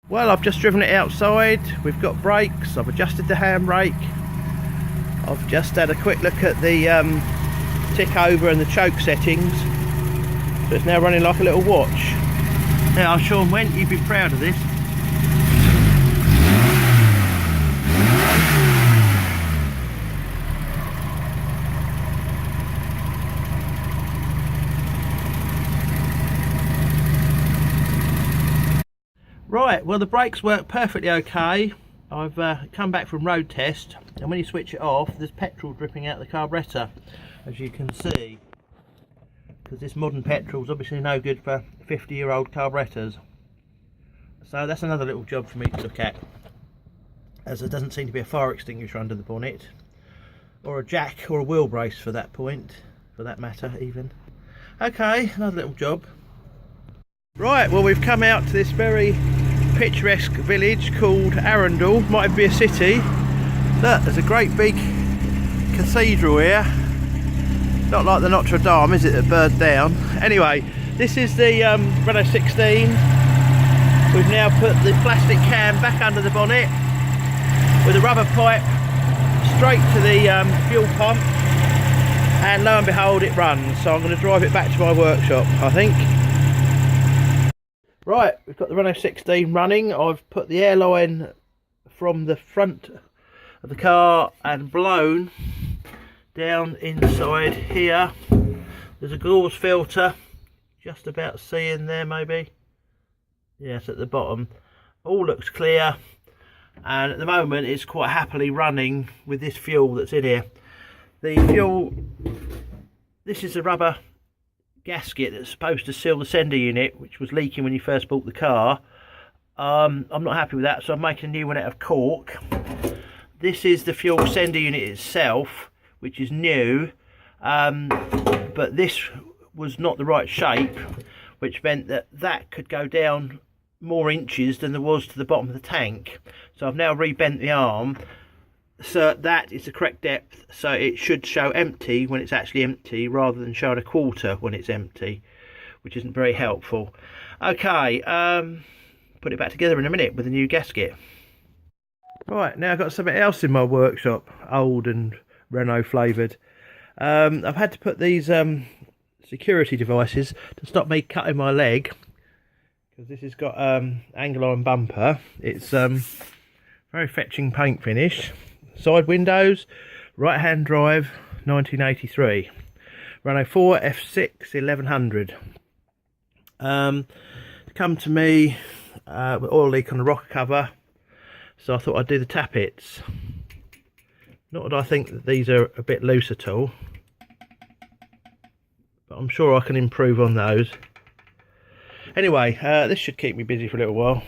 Well, I've just driven it outside. We've got brakes. I've adjusted the handbrake. I've just had a quick look at the tick over and the choke settings. So it's now running like a little watch. Now, Sean Went, you'd be proud of this. Right, well the brakes work perfectly okay. I've come back from road test, and when you switch it off there's petrol dripping out the carburettor, as you can see, because this modern petrol is obviously no good for 50-year-old carburettors. So that's another little job for me to look at, as there doesn't seem to be a fire extinguisher under the bonnet, or a jack or a wheel brace for that matter even. Okay, another little job. Right, well we've come out to this very picturesque village called Arundel. Might be a city. Look, there's a great big cathedral here. Not like the Notre Dame, is it, that burned down? Anyway, this is the Renault 16. We've now put the plastic can back under the bonnet with a rubber pipe straight to the fuel pump, and lo and behold it runs. So I'm going to drive it back to my workshop, I think. Right, we've got the Renault 16 running. I've put the airline from the front of the car and blown down inside here. There's a gauze filter, just about seeing there maybe. Yes, at the bottom. All looks clear, and at the moment it's quite happily running with this fuel that's in here. The fuel, this is a rubber gasket that's supposed to seal the sender unit, which was leaking when you first bought the car. I'm not happy with that, so I'm making a new one out of cork. This is the fuel sender unit itself, which is new, but this was not the right shape, which meant that that could go down more inches than there was to the bottom of the tank. So I've now rebent the arm so that is the correct depth, so it should show empty when it's actually empty, rather than showing a quarter when it's empty, which isn't very helpful. Okay, put it back together in a minute with a new gasket. Right, now I've got something else in my workshop, old and Renault flavoured. I've had to put these security devices to stop me cutting my leg, because this has got angle iron bumper. It's very fetching paint finish. Side windows, right hand drive, 1983. Renault 4 F6 1100. Come to me with oil leak on the rocker cover, so I thought I'd do the tappets. Not that I think that these are a bit loose at all, but I'm sure I can improve on those. Anyway, this should keep me busy for a little while.